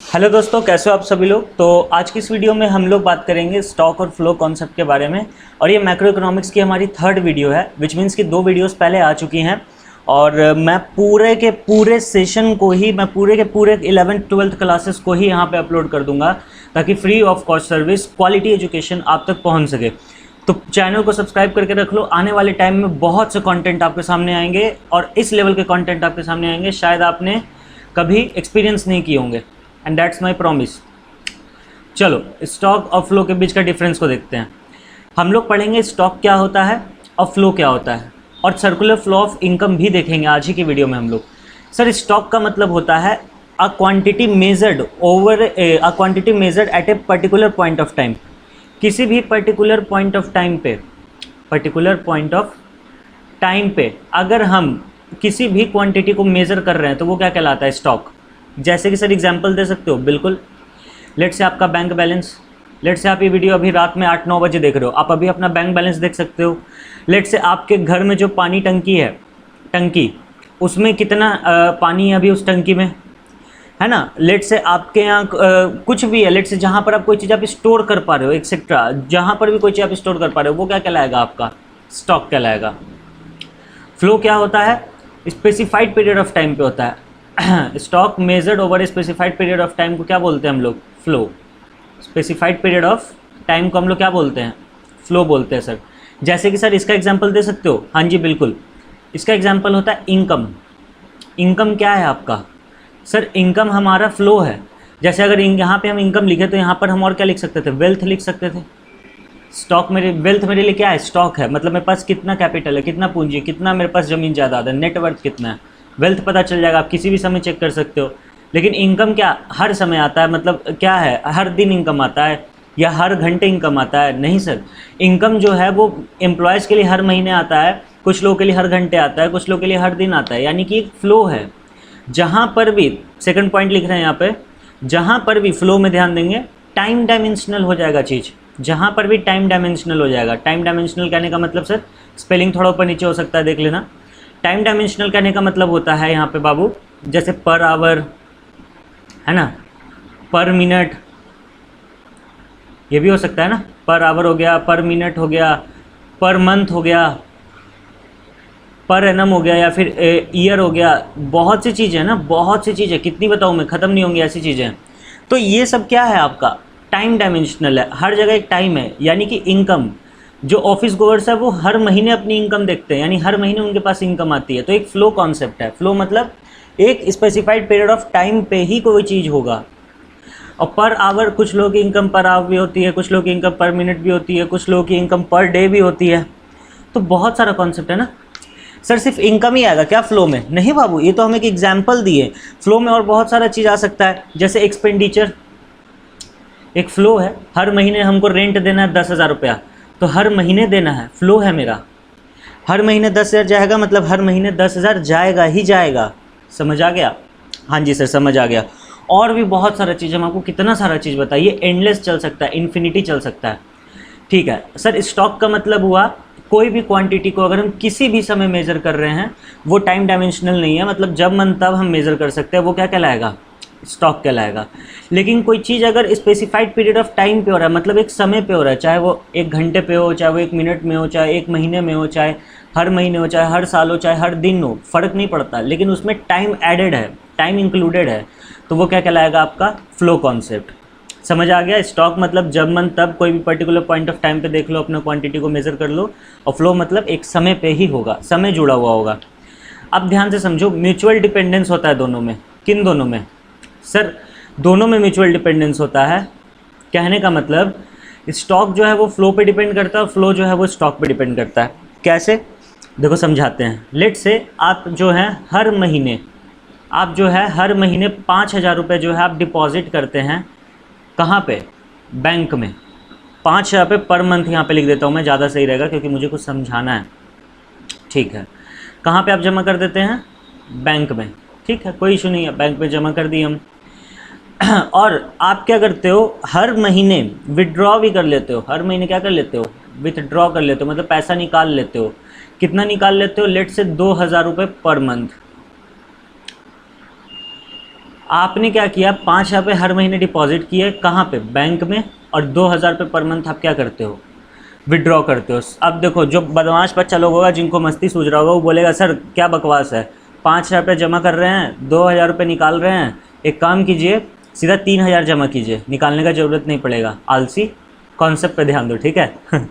Hello दोस्तों, कैसे हो आप सभी लोग। तो आज की इस वीडियो में हम लोग बात करेंगे स्टॉक और फ्लो कॉन्सेप्ट के बारे में। और ये मैक्रो इकोनॉमिक्स की हमारी थर्ड वीडियो है, विच मीन्स कि 2 वीडियोस पहले आ चुकी हैं। और मैं पूरे के पूरे सेशन को ही, मैं पूरे के पूरे 11th-12th क्लासेस को ही यहाँ पे अपलोड कर दूंगा, ताकि free of cost service quality education आप तक पहुँच सके। तो चैनल को सब्सक्राइब करके रख लो। आने वाले टाइम में बहुत से कंटेंट आपके सामने आएंगे, और इस लेवल के कंटेंट आपके सामने आएंगे शायद आपने कभी एक्सपीरियंस नहीं किए होंगे, एंड दैट्स माई प्रॉमिस। चलो, स्टॉक और फ्लो के बीच का डिफरेंस को देखते हैं। हम लोग पढ़ेंगे स्टॉक क्या होता है और फ्लो क्या होता है, और सर्कुलर फ्लो ऑफ इनकम भी देखेंगे आज ही की वीडियो में हम लोग। सर, स्टॉक का मतलब होता है a quantity measured eight a particular point of time. किसी भी पर्टिकुलर पॉइंट ऑफ टाइम पे अगर हम किसी भी क्वांटिटी को मेज़र कर रहे हैं तो वो क्या कहलाता है? स्टॉक। जैसे कि सर एग्जांपल दे सकते हो? बिल्कुल। लेट से आपका बैंक बैलेंस, लेट से आप ये वीडियो अभी रात में 8-9 बजे देख रहे हो, आप अभी अपना बैंक बैलेंस देख सकते हो। लेट से आपके घर में जो पानी टंकी है, उसमें कितना पानी है अभी उस टंकी में, है ना। लेट से आपके यहाँ कुछ भी है, लेट से जहाँ पर आप कोई चीज़ आप स्टोर कर पा रहे हो एक्सेट्रा, जहाँ पर भी कोई चीज़ आप स्टोर कर पा रहे हो, वो क्या कहलाएगा? आपका स्टॉक कहलाएगा। फ्लो क्या होता है? स्पेसिफाइड पीरियड ऑफ टाइम पे होता है। Stock measured over specified period of time को क्या बोलते हैं हम लोग? Flow. Specified period of time को हम लोग क्या बोलते हैं? फ्लो बोलते हैं सर। जैसे कि सर इसका एग्जांपल दे सकते हो? हाँ जी बिल्कुल। इसका एग्जांपल होता है इनकम। इनकम क्या है आपका? सर इनकम हमारा फ्लो है। जैसे अगर यहाँ पे हम इनकम लिखे तो यहाँ पर हम और क्या लिख सकते थे? वेल्थ लिख सकते थे। स्टॉक वेल्थ मेरे लिए क्या है? स्टॉक है। मतलब मेरे पास कितना कैपिटल है, कितना पूंजी है, कितना मेरे पास ज़मीन जायदाद है, नेटवर्थ कितना है, वेल्थ पता चल जाएगा। आप किसी भी समय चेक कर सकते हो। लेकिन इनकम क्या हर समय आता है? मतलब क्या है, हर दिन इनकम आता है या हर घंटे इनकम आता है? नहीं सर, इनकम जो है वो एम्प्लॉयज़ के लिए हर महीने आता है, कुछ लोगों के लिए हर घंटे आता है, कुछ लोगों के लिए हर दिन आता है। यानी कि एक फ्लो है। जहाँ पर भी, सेकंड पॉइंट लिख रहे हैं यहाँ पे, जहाँ पर भी फ्लो में ध्यान देंगे, टाइम डायमेंशनल हो जाएगा चीज़। जहाँ पर भी टाइम डायमेंशनल हो जाएगा। टाइम डायमेंशनल कहने का मतलब सर, स्पेलिंग थोड़ा ऊपर नीचे हो सकता है, देख लेना। टाइम डायमेंशनल कहने का मतलब होता है यहाँ पे बाबू, जैसे पर आवर, है ना, पर मिनट, ये भी हो सकता है ना। पर आवर हो गया, पर मिनट हो गया, पर मंथ हो गया, पर एनम हो गया, या फिर ईयर हो गया। बहुत सी चीज़ें हैं ना, बहुत सी चीज़ें, कितनी बताऊँ मैं, ख़त्म नहीं होंगी ऐसी चीज़ें। तो ये सब क्या है? आपका टाइम डायमेंशनल है। हर जगह एक टाइम है। यानी कि इनकम, जो ऑफिस गोवर्स है वो हर महीने अपनी इनकम देखते हैं, यानी हर महीने उनके पास इनकम आती है। तो एक फ्लो कॉन्सेप्ट है। फ्लो मतलब एक स्पेसिफाइड पीरियड ऑफ टाइम पे ही कोई चीज़ होगा। और पर आवर, कुछ लोगों की इनकम पर आवर भी होती है, कुछ लोगों की इनकम पर मिनट भी होती है, कुछ लोगों की इनकम पर डे भी होती है। तो बहुत सारा कॉन्सेप्ट है ना। सर सिर्फ इनकम ही आएगा क्या फ्लो में? नहीं बाबू, ये तो हम एक एग्जाम्पल दिए। फ्लो में और बहुत सारा चीज़ आ सकता है। जैसे एक्सपेंडिचर एक फ्लो है। हर महीने हमको रेंट देना है 10,000 रुपया, तो हर महीने देना है, फ्लो है मेरा। हर महीने 10,000 जाएगा, मतलब हर महीने 10,000 जाएगा ही जाएगा। समझ आ गया? हाँ जी सर, समझ आ गया। और भी बहुत सारा चीज़, हम आपको कितना सारा चीज़ बताइए, एंडलेस चल सकता है, इन्फिनिटी चल सकता है। ठीक है सर, स्टॉक का मतलब हुआ कोई भी क्वांटिटी को अगर हम किसी भी समय मेज़र कर रहे हैं, वो टाइम डायमेंशनल नहीं है। मतलब जब मन तब हम मेज़र कर सकते हैं, वो क्या कहलाएगा? स्टॉक कहलाएगा। लेकिन कोई चीज़ अगर स्पेसिफाइड पीरियड ऑफ टाइम पे हो रहा है, मतलब एक समय पे हो रहा है, चाहे वो 1 घंटे पे हो, चाहे वो 1 मिनट में हो, चाहे 1 महीने में हो, चाहे हर महीने हो, चाहे हर साल हो, चाहे हर दिन हो, फ़र्क नहीं पड़ता, लेकिन उसमें टाइम एडेड है, टाइम इंक्लूडेड है, तो वो क्या कहलाएगा? आपका फ्लो कॉन्सेप्ट। समझ आ गया? स्टॉक मतलब जब मन तब कोई भी पर्टिकुलर पॉइंट ऑफ टाइम पे देख लो, अपना क्वांटिटी को मेज़र कर लो। और फ्लो मतलब एक समय पे ही होगा, समय जुड़ा हुआ होगा। अब ध्यान से समझो, म्यूचुअल डिपेंडेंस होता है दोनों में। किन दोनों में? सर दोनों में म्यूचुअल डिपेंडेंस होता है। कहने का मतलब स्टॉक जो है वो फ्लो पे डिपेंड करता है, और फ्लो जो है वो स्टॉक पे डिपेंड करता है। कैसे? देखो समझाते हैं। लेट से आप जो है हर महीने 5,000 रुपये जो है आप डिपॉजिट करते हैं। कहाँ पे? बैंक में। 5,000 रुपये पर मंथ यहाँ पे लिख देता हूँ मैं, ज़्यादा सही रहेगा क्योंकि मुझे कुछ समझाना है। ठीक है, कहाँ पे आप जमा कर देते हैं? बैंक में। ठीक है, कोई इशू नहीं है, बैंक में जमा कर दिए हम। और आप क्या करते हो? हर महीने विड्रॉ भी कर लेते हो। हर महीने क्या कर लेते हो? विथड्रॉ कर लेते हो, मतलब पैसा निकाल लेते हो। कितना निकाल लेते हो? लेट से 2,000 रुपये पर मंथ। आपने क्या किया, 5,000 रुपये हर महीने डिपॉजिट किए, कहाँ पे, बैंक में, और 2,000 रुपये पर मंथ आप क्या करते हो, विड्रॉ करते हो। अब देखो जो बदमाश बच्चा लोग होगा जिनको मस्ती सूझ रहा होगा वो बोलेगा सर क्या बकवास है, 5,000 रुपये जमा कर रहे हैं, 2,000 रुपये निकाल रहे हैं, एक काम कीजिए सीधा 3,000 जमा कीजिए, निकालने का ज़रूरत नहीं पड़ेगा। आलसी, कॉन्सेप्ट पे ध्यान दो, ठीक है।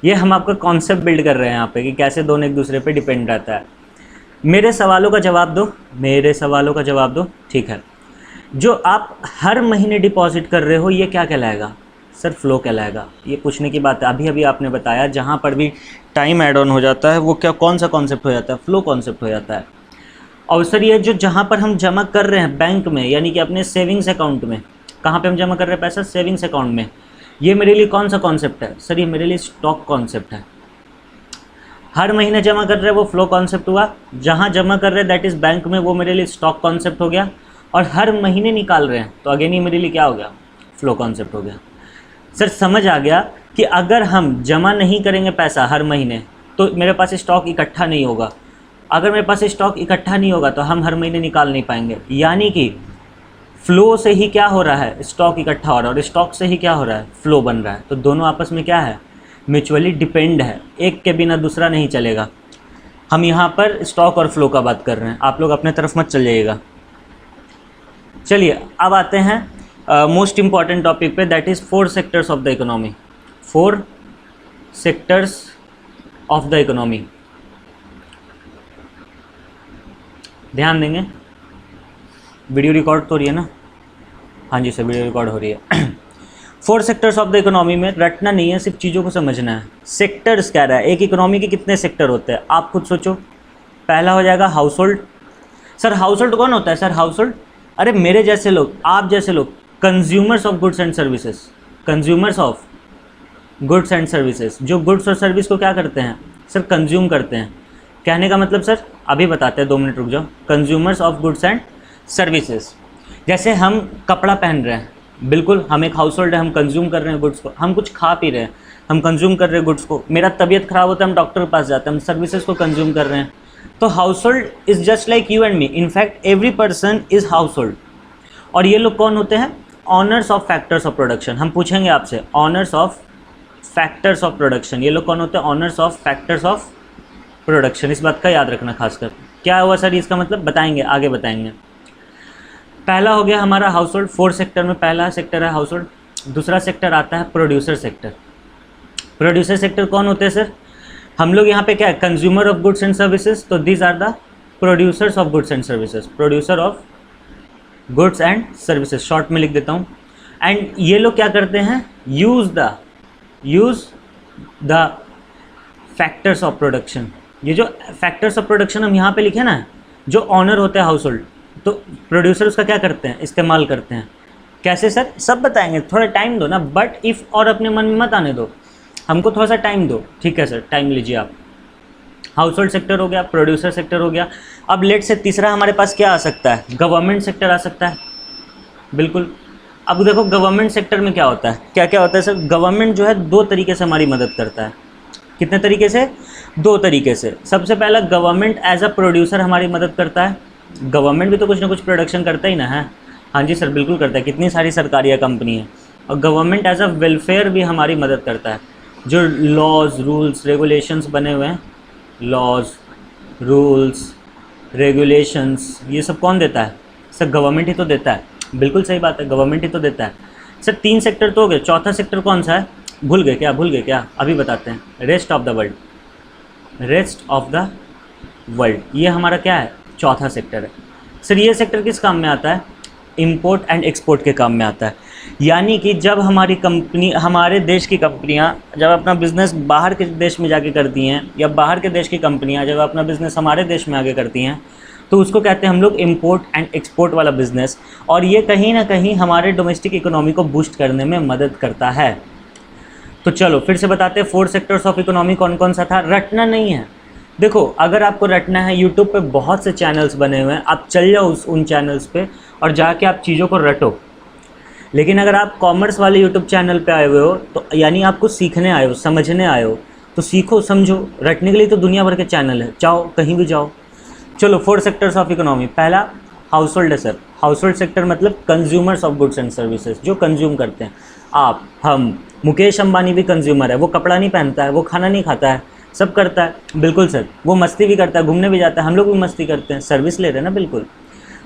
ये हम आपका कॉन्सेप्ट बिल्ड कर रहे हैं यहाँ पे कि कैसे दोनों एक दूसरे पे डिपेंड रहता है। मेरे सवालों का जवाब दो, मेरे सवालों का जवाब दो, ठीक है। जो आप हर महीने डिपॉजिट कर रहे हो ये क्या कहलाएगा, सर फ्लो कहलाएगा। ये पूछने की बात है, अभी अभी आपने बताया जहाँ पर भी टाइम ऐड ऑन हो जाता है वो क्या, कौन सा कॉन्सेप्ट हो जाता है, फ्लो कॉन्सेप्ट हो जाता है। और सर ये जो जहाँ पर हम जमा कर रहे हैं बैंक में, यानी कि अपने सेविंग्स अकाउंट में, कहाँ पे हम जमा कर रहे हैं पैसा, सेविंग्स अकाउंट में, ये मेरे लिए कौन सा कॉन्सेप्ट है, सर ये मेरे लिए स्टॉक कॉन्सेप्ट है। हर महीने जमा कर रहे हैं वो फ्लो कॉन्सेप्ट हुआ, जहाँ जमा कर रहे हैं दैट इज़ बैंक में, वो मेरे लिए स्टॉक कॉन्सेप्ट हो गया, और हर महीने निकाल रहे हैं तो अगेन ही मेरे लिए क्या हो गया, फ्लो कॉन्सेप्ट हो गया। सर समझ आ गया कि अगर हम जमा नहीं करेंगे पैसा हर महीने तो मेरे पास स्टॉक इकट्ठा नहीं होगा, अगर मेरे पास स्टॉक इकट्ठा नहीं होगा तो हम हर महीने निकाल नहीं पाएंगे। यानी कि फ्लो से ही क्या हो रहा है, स्टॉक इकट्ठा हो रहा है, और स्टॉक से ही क्या हो रहा है, फ्लो बन रहा है। तो दोनों आपस में क्या है, म्यूचुअली डिपेंड है, एक के बिना दूसरा नहीं चलेगा। हम यहाँ पर स्टॉक और फ्लो का बात कर रहे हैं, आप लोग अपने तरफ मत चल जाइएगा। चलिए अब आते हैं मोस्ट इम्पॉर्टेंट टॉपिक पे, that is 4 sectors of the economy. 4 sectors of the economy, ध्यान देंगे। वीडियो रिकॉर्ड तो हो रही है ना, हाँ जी सर वीडियो रिकॉर्ड हो रही है। 4 सेक्टर्स ऑफ द इकोनॉमी में रटना नहीं है, सिर्फ चीज़ों को समझना है। सेक्टर्स कह रहा है, एक इकोनॉमी के कितने सेक्टर होते हैं, आप खुद सोचो। पहला हो जाएगा house hold. Sir house hold कौन होता है, सर हाउस होल्ड, अरे मेरे जैसे लोग, आप जैसे लोग, consumers of goods and services, consumers of goods and services, जो गुड्स और सर्विस को क्या करते हैं सर, कंज्यूम करते हैं। कहने का मतलब सर अभी बताते हैं, 2 मिनट रुक जाओ। Consumers of goods and services, जैसे हम कपड़ा पहन रहे हैं, बिल्कुल हम एक हाउस होल्ड है, हम कंज्यूम कर रहे हैं गुड्स को, हम कुछ खा पी रहे हैं, हम कंज्यूम कर रहे हैं गुड्स को। मेरा तबीयत खराब होता है, हम डॉक्टर के पास जाते हैं, हम सर्विसेज को कंज्यूम कर रहे हैं। तो house hold is just like you and me, in fact every person is house hold. और ये लोग कौन होते हैं, honours of factors of production. हम पूछेंगे आपसे honours of factors of production, ये लोग कौन होते हैं, honours of factors of production. इस बात का याद रखना खासकर। क्या हुआ सर इसका मतलब, बताएंगे आगे बताएंगे। पहला हो गया हमारा हाउस होल्ड, 4 सेक्टर में पहला सेक्टर है हाउस होल्ड। दूसरा सेक्टर आता है प्रोड्यूसर सेक्टर। प्रोड्यूसर सेक्टर कौन होते हैं सर, हम लोग यहाँ पे क्या है, consumer of goods and services, तो these are the producers of goods and services, producer of goods and services, short में लिख देता हूँ। एंड ये लोग क्या करते हैं, use the factors of production. ये जो फैक्टर्स ऑफ प्रोडक्शन हम यहाँ पे लिखे ना, जो ऑनर होते हैं हाउस होल्ड, तो प्रोड्यूसर उसका क्या करते हैं, इस्तेमाल करते हैं। कैसे सर, सब बताएंगे, थोड़ा टाइम दो ना, बट इफ़ और अपने मन में मत आने दो, हमको थोड़ा सा टाइम दो, ठीक है सर, टाइम लीजिए आप। हाउस होल्ड सेक्टर हो गया, प्रोड्यूसर सेक्टर हो गया। अब लेट से तीसरा हमारे पास क्या आ सकता है, गवर्नमेंट सेक्टर आ सकता है, बिल्कुल। अब देखो गवर्नमेंट सेक्टर में क्या होता है, क्या क्या होता है सर, गवर्नमेंट जो है 2 तरीके से हमारी मदद करता है। कितने तरीके से, 2 तरीके से। सबसे पहला गवर्नमेंट एज अ प्रोड्यूसर हमारी मदद करता है। गवर्नमेंट भी तो कुछ ना कुछ प्रोडक्शन करता ही ना है, हाँ जी सर बिल्कुल करता है, कितनी सारी सरकारी कंपनी है। और गवर्नमेंट एज अ वेलफेयर भी हमारी मदद करता है। जो लॉज रूल्स रेगुलेशंस बने हुए हैं, लॉज रूल्स रेगुलेशंस, ये सब कौन देता है सर, गवर्नमेंट ही तो देता है। बिल्कुल सही बात है, गवर्नमेंट ही तो देता है सर। 3 सेक्टर तो हो गए, चौथा सेक्टर कौन सा है, भूल गए क्या, अभी बताते हैं। Rest of the world, rest of the world, ये हमारा क्या है, चौथा सेक्टर है। सर ये सेक्टर किस काम में आता है, इंपोर्ट एंड एक्सपोर्ट के काम में आता है। यानी कि जब हमारी कंपनी, हमारे देश की कंपनियां जब अपना बिज़नेस बाहर के देश में जाके करती हैं, या बाहर के देश की कंपनियां जब अपना बिज़नेस हमारे देश में आगे करती हैं, तो उसको कहते हैं हम लोग इंपोर्ट एंड एक्सपोर्ट वाला बिज़नेस। और ये कहीं ना कहीं हमारे डोमेस्टिक इकोनॉमी को बूस्ट करने में मदद करता है। तो चलो फिर से बताते हैं 4 सेक्टर्स ऑफ इकोनॉमी कौन कौन सा था, रटना नहीं है। देखो अगर आपको रटना है, यूट्यूब पे बहुत से चैनल्स बने हुए हैं, आप चल जाओ उन चैनल्स पे और जाके आप चीज़ों को रटो। लेकिन अगर आप कॉमर्स वाले यूट्यूब चैनल पे आए हुए हो, तो यानी आप कुछ सीखने आए हो, समझने आए हो, तो सीखो समझो। रटने के लिए तो दुनिया भर के चैनल है, जाओ कहीं भी जाओ। चलो 4 सेक्टर्स ऑफ इकोनॉमी। पहला हाउस होल्ड है सर, हाउस होल्ड सेक्टर मतलब consumers of goods and services, जो कंज्यूम करते हैं। आप, हम, मुकेश अंबानी भी कंज्यूमर है, वो कपड़ा नहीं पहनता है, वो खाना नहीं खाता है, सब करता है। बिल्कुल सर, वो मस्ती भी करता है, घूमने भी जाता है, हम लोग भी मस्ती करते हैं, सर्विस ले रहे हैं ना। बिल्कुल।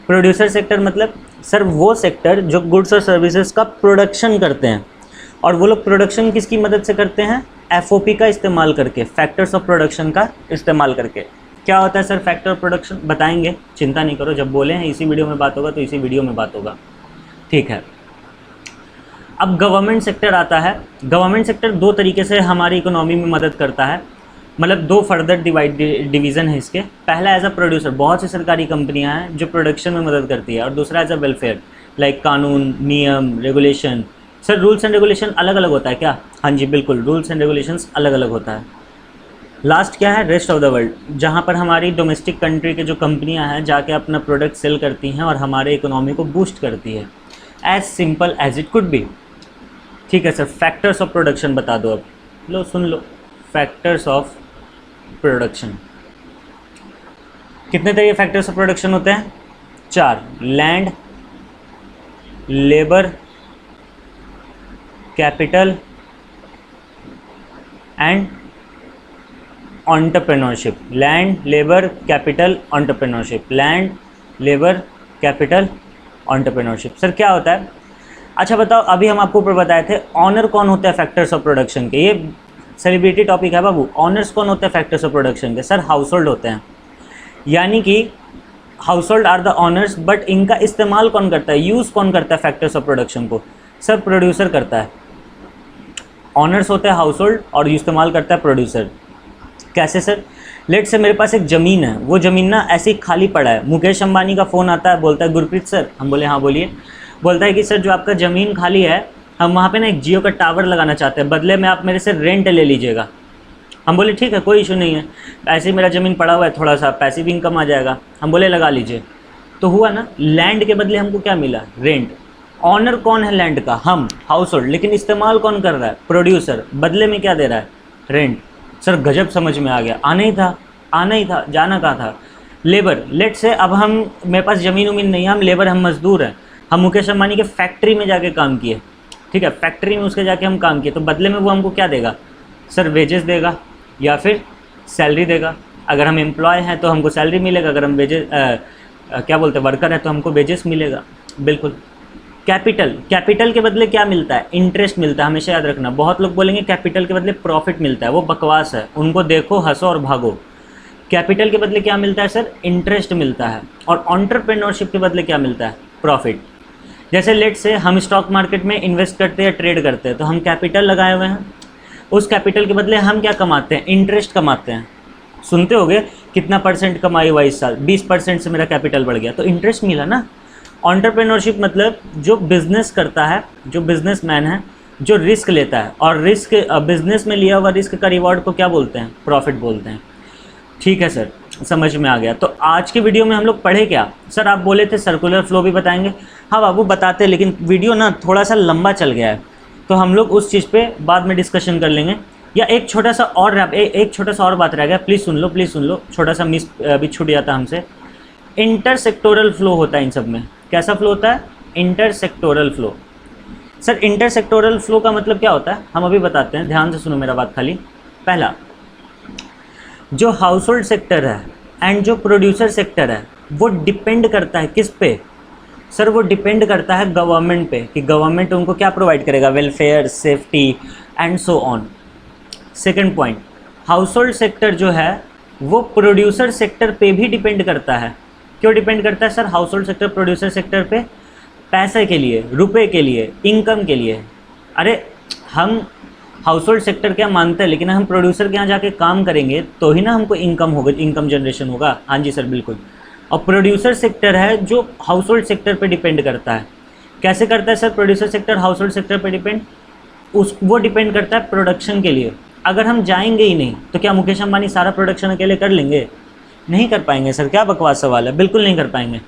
प्रोड्यूसर सेक्टर मतलब सर वो सेक्टर जो गुड्स और सर्विसेज का प्रोडक्शन करते हैं, और वो लोग प्रोडक्शन किसकी मदद से करते हैं? FOP का इस्तेमाल करके, फैक्टर्स ऑफ प्रोडक्शन का इस्तेमाल करके। क्या होता है सर फैक्टर ऑफ प्रोडक्शन? बताएंगे, चिंता नहीं करो, जब बोले हैं इसी वीडियो में बात होगा तो इसी वीडियो में बात होगा, ठीक है। अब गवर्नमेंट सेक्टर आता है। गवर्नमेंट सेक्टर दो तरीके से हमारी इकोनॉमी में मदद करता है, मतलब दो फर्दर डिवीज़न है इसके। पहला एज अ प्रोड्यूसर, बहुत सी सरकारी कंपनियां हैं जो प्रोडक्शन में मदद करती है, और दूसरा एज अ वेलफेयर, लाइक कानून, नियम, regulation. Sir rules and regulation अलग अलग होता है क्या? हाँ जी बिल्कुल, रूल्स एंड रेगुलेशंस अलग अलग होता है। लास्ट क्या है? रेस्ट ऑफ द वर्ल्ड, जहाँ पर हमारी डोमेस्टिक कंट्री के जो कंपनियाँ हैं जाके अपना प्रोडक्ट सेल करती हैं और हमारे इकोनॉमी को बूस्ट करती है। As simple as it could be, ठीक है सर। फैक्टर्स ऑफ प्रोडक्शन बता दो अब, लो सुन लो। फैक्टर्स ऑफ प्रोडक्शन, कितने तरह के फैक्टर्स ऑफ प्रोडक्शन होते हैं? 4। Land, labour, capital and entrepreneurship. Land, labour, capital, entrepreneurship. Land, labour, capital, entrepreneurship. Sir क्या होता है? अच्छा बताओ, अभी हम आपको ऊपर बताए थे ऑनर कौन होता है फैक्टर्स ऑफ प्रोडक्शन के। ये सेलिब्रिटी टॉपिक है बाबू। ऑनर्स कौन होते हैं फैक्टर्स ऑफ प्रोडक्शन के? सर हाउस होल्ड होते हैं, यानी कि household are the owners, but इनका इस्तेमाल कौन करता है, यूज़ कौन करता है फैक्टर्स ऑफ प्रोडक्शन को? सर प्रोड्यूसर करता है। ऑनर्स होते हैं हाउस होल्ड और इस्तेमाल करता है प्रोड्यूसर। कैसे सर? लेट से मेरे पास एक ज़मीन है, वो ज़मीन ना ऐसे ही खाली पड़ा है। मुकेश अंबानी का फ़ोन आता है, बोलता है गुरप्रीत सर, हम बोले हाँ बोलिए। बोलता है कि सर जो आपका ज़मीन खाली है, हम वहाँ पे ना एक जियो का टावर लगाना चाहते हैं, बदले में आप मेरे से रेंट ले लीजिएगा। हम बोले ठीक है, कोई इशू नहीं है, ऐसे ही मेरा ज़मीन पड़ा हुआ है, थोड़ा सा पैसिव इनकम आ जाएगा। हम बोले लगा लीजिए। तो हुआ ना, लैंड के बदले हमको क्या मिला? रेंट। ऑनर कौन है लैंड का? हम, हाउस होल्ड, लेकिन इस्तेमाल कौन कर रहा है? प्रोड्यूसर। बदले में क्या दे रहा है? रेंट। सर गजब समझ में आ गया। आना ही था, जाना कहाँ था? लेबर। लेट से अब हम, मेरे पास ज़मीन उमीन नहीं है, हम लेबर, हम मजदूर हैं। हम मुकेश अंबानी के फैक्ट्री में जाके काम किए, ठीक है, फैक्ट्री में उसके जाके हम काम किए, तो बदले में वो हमको क्या देगा? सर वेजेस देगा या फिर सैलरी देगा। अगर हम एम्प्लॉय हैं तो हमको सैलरी मिलेगा, अगर हम वेजेस क्या बोलते हैं वर्कर है तो हमको वेजेस मिलेगा। बिल्कुल। कैपिटल, कैपिटल के बदले क्या मिलता है? इंटरेस्ट मिलता है। हमेशा याद रखना, बहुत लोग बोलेंगे कैपिटल के बदले प्रॉफिट मिलता है, वो बकवास है, उनको देखो, हंसो और भागो। कैपिटल के बदले क्या मिलता है सर? इंटरेस्ट मिलता है। और एंटरप्रेन्योरशिप के बदले क्या मिलता है? प्रॉफिट। जैसे लेट से हम स्टॉक मार्केट में इन्वेस्ट करते हैं, ट्रेड करते हैं, तो हम कैपिटल लगाए हुए हैं, उस कैपिटल के बदले हम क्या कमाते हैं? इंटरेस्ट कमाते हैं। सुनते होगे कितना परसेंट कमाई हुआ इस साल? 20% से मेरा कैपिटल बढ़ गया, तो इंटरेस्ट मिला ना। एंटरप्रेन्योरशिप मतलब जो बिजनेस करता है, जो बिजनेसमैन है, जो रिस्क लेता है, और रिस्क, बिजनेस में लिया हुआ रिस्क का रिवॉर्ड को क्या बोलते हैं? प्रॉफिट बोलते हैं। ठीक है सर, समझ में आ गया। तो आज की वीडियो में हम लोग पढ़े क्या? सर आप बोले थे सर्कुलर फ्लो भी बताएंगे। हाँ बाबू बताते, लेकिन वीडियो ना थोड़ा सा लंबा चल गया है, तो हम लोग उस चीज़ पे बाद में डिस्कशन कर लेंगे। या एक छोटा सा और एक छोटा सा और बात रह गया, प्लीज़ सुन लो, प्लीज़ सुन लो, छोटा सा मिस अभी छूट जाता हमसे। इंटरसेक्टोरल फ्लो होता है इन सब में। कैसा फ्लो होता है? Intersectoral flow. Sir intersectoral flow का मतलब क्या होता है? हम अभी बताते हैं, ध्यान से सुनो मेरा बात खाली। पहला, जो हाउस होल्ड सेक्टर है एंड जो प्रोड्यूसर सेक्टर है, वो डिपेंड करता है किस पे? सर वो डिपेंड करता है गवर्नमेंट पे, कि गवर्नमेंट उनको क्या प्रोवाइड करेगा? Welfare, safety and so on. Second point, house hold sector जो है वो प्रोड्यूसर सेक्टर पे भी डिपेंड करता है। क्यों डिपेंड करता है sir household sector producer sector पे? पैसे के लिए, रुपए के लिए, इनकम के लिए। अरे हम हाउस होल्ड सेक्टर क्या मानते हैं, लेकिन हम प्रोड्यूसर के यहाँ जाके काम करेंगे तो ही ना हमको इनकम होगा, इनकम जनरेशन होगा। हाँ जी सर बिल्कुल। और प्रोड्यूसर सेक्टर है जो हाउस होल्ड सेक्टर पे डिपेंड करता है। कैसे करता है sir producer sector house hold sector पे डिपेंड? वो डिपेंड करता है प्रोडक्शन के लिए। अगर हम जाएंगे ही नहीं तो क्या मुकेश अंबानी सारा प्रोडक्शन अकेले कर लेंगे? नहीं कर पाएंगे सर, क्या बकवास सवाल है, बिल्कुल नहीं कर पाएंगे।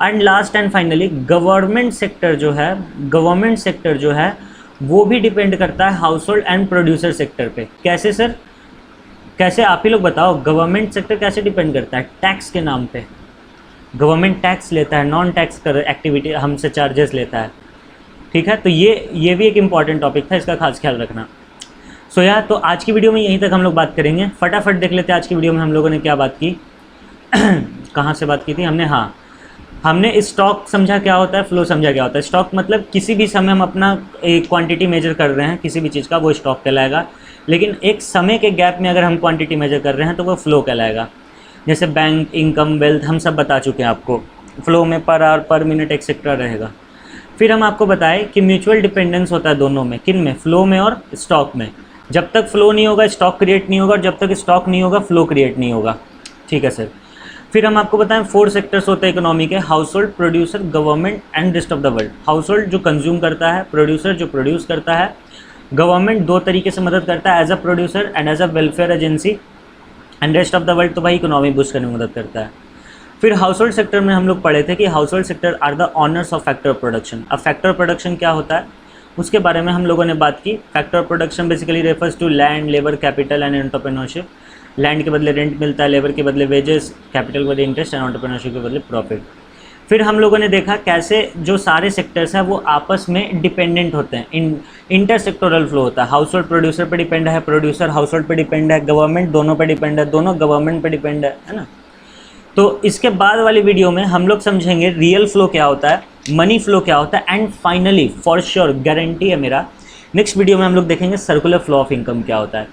And last and finally government sector जो है वो भी डिपेंड करता है house hold and producer sector पे। कैसे सर? कैसे आप ही लोग बताओ, गवर्नमेंट सेक्टर कैसे डिपेंड करता है? टैक्स के नाम पे। गवर्नमेंट टैक्स लेता है, नॉन टैक्स कर एक्टिविटी हमसे चार्जेस लेता है, ठीक है। तो ये भी एक इम्पॉर्टेंट टॉपिक था, इसका खास ख्याल रखना। सो यार, तो आज की वीडियो में यहीं तक हम लोग बात करेंगे। फटाफट देख लेते हैं आज की वीडियो में हम लोगों ने क्या बात की। कहाँ से बात की थी हमने? हाँ, हमने स्टॉक समझा क्या होता है, फ्लो समझा क्या होता है। स्टॉक मतलब किसी भी समय हम अपना एक क्वांटिटी मेजर कर रहे हैं किसी भी चीज़ का, वो स्टॉक कहलाएगा। लेकिन एक समय के गैप में अगर हम क्वांटिटी मेजर कर रहे हैं तो वो फ्लो कहलाएगा। जैसे बैंक, इनकम, वेल्थ हम सब बता चुके हैं आपको। फ्लो में पर आवर, पर मिनट एक्सेट्रा रहेगा। फिर हम आपको बताएं कि म्यूचुअल डिपेंडेंस होता है दोनों में। किन में? फ्लो में और स्टॉक में। जब तक फ्लो नहीं होगा स्टॉक क्रिएट नहीं होगा, और जब तक स्टॉक नहीं होगा फ्लो क्रिएट नहीं होगा, ठीक है सर। फिर हम आपको बताएं 4 सेक्टर्स होते हैं इकोनॉमी के: house hold, producer, government and rest of the world. House hold जो कंज्यूम करता है, प्रोड्यूसर जो प्रोड्यूस करता है, गवर्नमेंट 2 तरीके से मदद करता है, as a producer and as a welfare agency, and rest of the world तो भाई इकोनॉमी बूस्ट करने में मदद करता है। फिर हाउस होल्ड सेक्टर में हम लोग पढ़े थे कि household sector are the owners of factor production. अब फैक्टर प्रोडक्शन क्या होता है उसके बारे में हम लोगों ने बात की। Factor production basically refers to land, labour, capital and entrepreneurship. Land के बदले रेंट मिलता है, लेबर के बदले वेजेस, कैपिटल के बदले इंटरेस्ट एंड एंटरप्रेन्योरशिप के बदले प्रॉफिट। फिर हम लोगों ने देखा कैसे जो सारे सेक्टर्स हैं वो आपस में डिपेंडेंट होते हैं। इंटर सेक्टोरल फ्लो होता है। हाउस होल्ड प्रोड्यूसर पे डिपेंड है, प्रोड्यूसर हाउस होल्ड पे डिपेंड है, गवर्नमेंट दोनों पे डिपेंड है, दोनों गवर्नमेंट पे डिपेंड है ना। तो इसके बाद वाली वीडियो में हम लोग समझेंगे रियल फ्लो क्या होता है, मनी फ्लो क्या होता है, and finally for sure guarantee है मेरा, नेक्स्ट वीडियो में हम लोग देखेंगे सर्कुलर फ्लो ऑफ इनकम क्या होता है।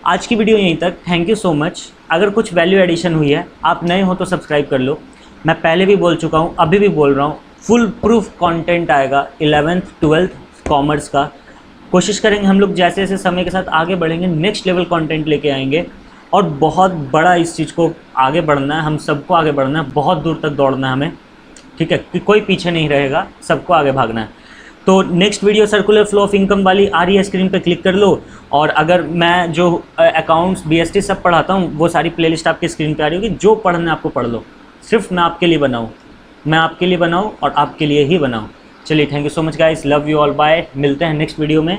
आज की वीडियो यहीं तक। Thank you so much. अगर कुछ वैल्यू एडिशन हुई है, आप नए हो तो सब्सक्राइब कर लो। मैं पहले भी बोल चुका हूँ, अभी भी बोल रहा हूँ, फुल प्रूफ कंटेंट आएगा 11th 12th कॉमर्स का। कोशिश करेंगे हम लोग जैसे जैसे समय के साथ आगे बढ़ेंगे नेक्स्ट लेवल कंटेंट लेके आएंगे, और बहुत बड़ा इस चीज़ को आगे बढ़ना है, हम सबको आगे बढ़ना है, बहुत दूर तक दौड़ना है हमें, ठीक है, कि कोई पीछे नहीं रहेगा, सबको आगे भागना है। तो next video circular flow of income वाली आ रही है, स्क्रीन पे क्लिक कर लो। और अगर मैं जो अकाउंट्स, बीएसटी सब पढ़ाता हूँ वो सारी प्लेलिस्ट आपकी स्क्रीन पे आ रही होगी, जो पढ़ना है आपको पढ़ लो। सिर्फ मैं आपके लिए बनाऊँ, मैं आपके लिए बनाऊँ और आपके लिए ही बनाऊँ। चलिए, thank you so much guys, love you all, bye. मिलते हैं नेक्स्ट वीडियो में।